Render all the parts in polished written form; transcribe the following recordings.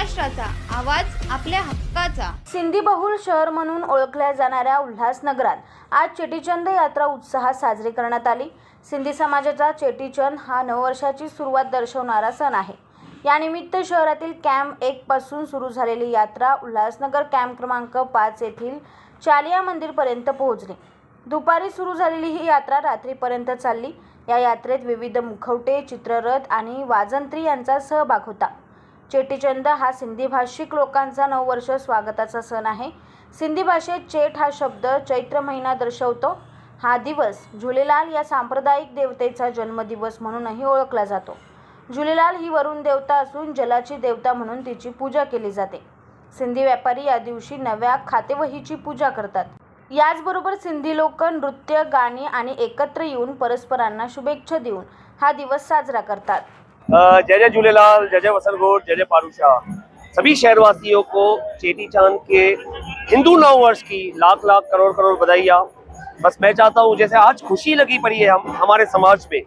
महाराष्ट्राचा आवाज आपल्या हक्काचा। सिंधी बहुल शहर म्हणून ओळखल्या जाणाऱ्या उल्हासनगरात आज चेटीचंद यात्रा उत्साहात साजरी करण्यात आली। सिंधी समाजाचा चेटीचंद हा नववर्षाची सुरुवात दर्शवणारा सण आहे। यानिमित्त शहरातील कॅम्प 1 पासून सुरू झालेली यात्रा उल्हासनगर कॅम्प क्रमांक 5 येथील चालिया मंदिरपर्यंत पोहोचली। दुपारी सुरू झालेली ही यात्रा रात्रीपर्यंत चालली। या यात्रेत विविध मुखवटे, चित्ररथ आणि वाजंत्री यांचा सहभाग होता। चेटीचंद हा सिंधी भाषिक लोकांचा नववर्ष स्वागताचा सण आहे। सिंधी भाषेत चेट हा शब्द चैत्र महिना दर्शवतो। हा दिवस झुलेलाल या सांप्रदायिक देवतेचा जन्मदिवस म्हणूनही ओळखला जातो। झुलेलाल ही वरुण देवता असून जलाची देवता म्हणून तिची पूजा केली जाते। सिंधी व्यापारी या दिवशी नव्या खातेवहीची पूजा करतात। याचबरोबर सिंधी लोक नृत्य, गाणी आणि एकत्र येऊन परस्परांना शुभेच्छा देऊन हा दिवस साजरा करतात। जय जय झूलेलाल, जय जय वसंतगोट, जय जय पारूशाह। सभी शहरवासियों को चेटीचांद के हिंदू नव वर्ष की लाख लाख करोड़ करोड़ बधाइयाँ। बस मैं चाहता हूँ जैसे आज खुशी लगी पड़ी है हमारे समाज में,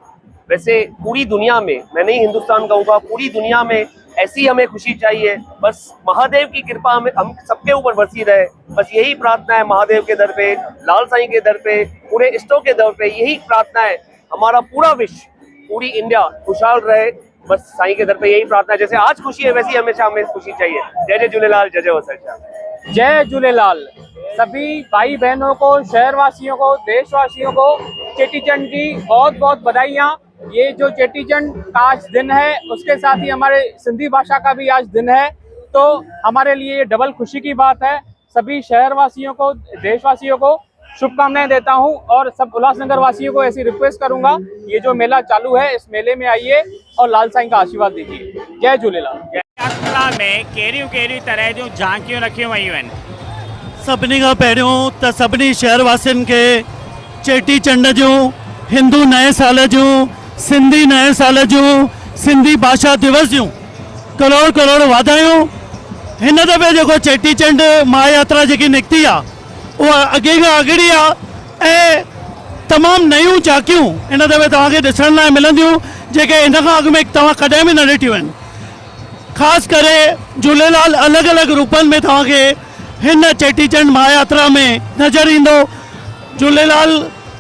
वैसे पूरी दुनिया में, मैं नहीं हिंदुस्तान कहूँगा, पूरी दुनिया में ऐसी हमें खुशी चाहिए। बस महादेव की कृपा हम सबके ऊपर बरसी रहे। बस यही प्रार्थना है महादेव के दर पे, लाल साईं के दर पे, पूरे इष्टों के दर पे यही प्रार्थना है। हमारा पूरा विश्व, पूरी इंडिया खुशहाल रहे। बस साईं के दर पे यही प्रार्थना है। जैसे आज खुशी है वैसी हमेशा हमें खुशी चाहिए। जय जय झूलेलाल, जय जय वसंत। जय झूलेलाल। सभी भाई बहनों को, शहरवासियों को, देशवासियों को चेटीचंद की बहुत बहुत बधाइयाँ। ये जो चेटीचंद का आज दिन है, उसके साथ ही हमारे सिंधी भाषा का भी आज दिन है, तो हमारे लिए ये डबल खुशी की बात है। सभी शहरवासियों को, देशवासियों को शुभकामनाएं देता हूं और सब उल्लासनगर वासियों को ऐसी रिक्वेस्ट करूंगा, ये जो मेला चालू है इस मेले में आइए और लाल साईं का आशीर्वाद दीजिए। जय झूलेलाल। यात्रा में केरियूं तरह जूं झांकियूं रखियूं वयूं आहिनि। सभिनी खां पहिरियों त सभिनी शहरवासियुनि खे चेटीचंड जूं, हिंदू नए साल जूं, सिंधी नए साल जूं, सिंधी भाषा दिवस जूं करोड़ करोड़ वाधायूं। हिन दफ़े जेको चेटीचंड महायात्रा जेकी निकिती आहे उहा अॻे खां अॻड़ी आहे ऐं तमामु नयूं झांकियूं हिन दफ़े तव्हांखे ॾिसण लाइ मिलंदियूं जेके इन खां अॻु में तव्हां कॾहिं बि न ॾिठियूं आहिनि। ख़ासि करे झूलेलाल अलॻि अलॻि रूपनि में तव्हांखे हिन चेटीचंड महायात्रा में नज़र ईंदो। झूलेलाल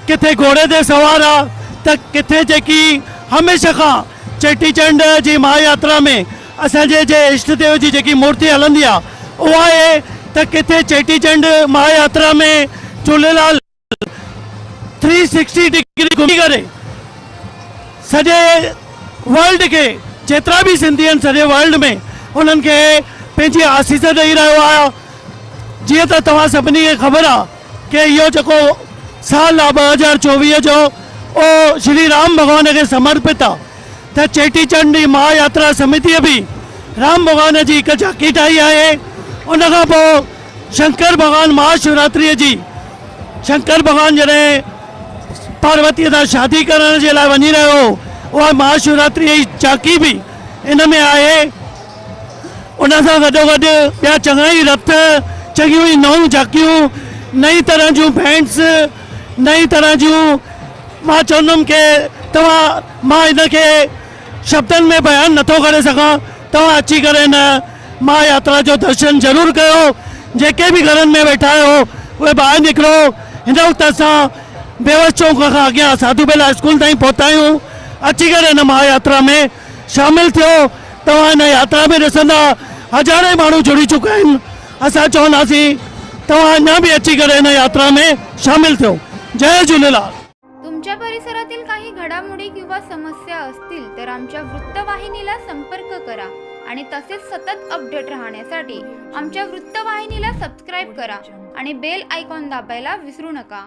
किथे घोड़े ते सवार आहे त किथे जेकी हमेशह खां चेटीचंड जी महायात्रा में असांजे जे इष्ट देव जी जेकी मूर्ति हलंदी आहे उहा आहे त किथे चेटीचंड महायात्रा में झूलेलाल 360 डिग्री घुमी करे सॼे वर्ल्ड के जेतिरा बि सिंधी आहिनि सॼे वर्ल्ड में उन्हनि खे पंहिंजी आसीस ॾेई रहियो आहे। जीअं त तव्हां सभिनी खे ख़बर आहे कि इहो जेको साल आहे 2024 जो उहो श्री राम भॻवान खे समर्पित आहे। त चेटीचंड जी महायात्रा समितीअ बि राम भॻवान जी हिकु झांकी ठाही आहे। उन खां पोइ शंकर भॻवानु महाशिवरात्रीअ जी, शंकर भॻवानु जॾहिं पार्वतीअ सां शादी करण जे लाइ वञी रहियो हो, उहा महाशिवरात्रीअ जी झांकी बि इन में आहे। उन सां गॾोगॾु ॿिया चङा ई रथ, चङियूं ई नयूं झांकियूं, नई तरह जूं बैंड्स, नई तरह जूं, मां चवंदुमि कि मां इनखे शब्दनि में बयानु नथो करे सघां। तव्हां अची करे हिन महायात्रा जो दर्शन ज़रूरु कयो। जेके बि घरनि में वेठा आहियो उहे ॿाहिरि निकिरो। हिन वक़्तु असां बेवस चौक खां अॻियां साधू बेला स्कूल ताईं पहुता आहियूं। अची करे हिन महायात्रा में शामिलु थियो। तव्हां हिन यात्रा में ॾिसंदा हज़ारे माण्हू जुड़ी चुका आहिनि। असां चवंदासीं तव्हां अञा बि अची करे हिन यात्रा में शामिलु थियो। जय झूलेलाल। तुमच्या परिसरातील काही घडामोडी किंवा समस्या असतील तर आमच्या वृत्तवाहिनीला संपर्क करा आणि तसेच सतत अपडेट राहण्यासाठी आमच्या वृत्तवाहिनीला सबस्क्राइब करा आणि बेल आयकॉन दाबायला विसरू नका।